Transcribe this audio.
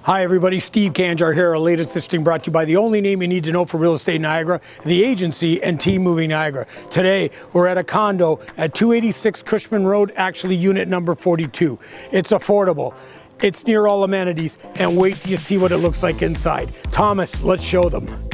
Hi everybody, Steve Kanjar here. Our latest listing brought to you by the only name you need to know for real estate Niagara, the agency and Team Moving Niagara. Today, we're at a condo at 286 Cushman Road, actually unit number 42. It's affordable, it's near all amenities, and wait till you see what it looks like inside. Thomas, let's show them.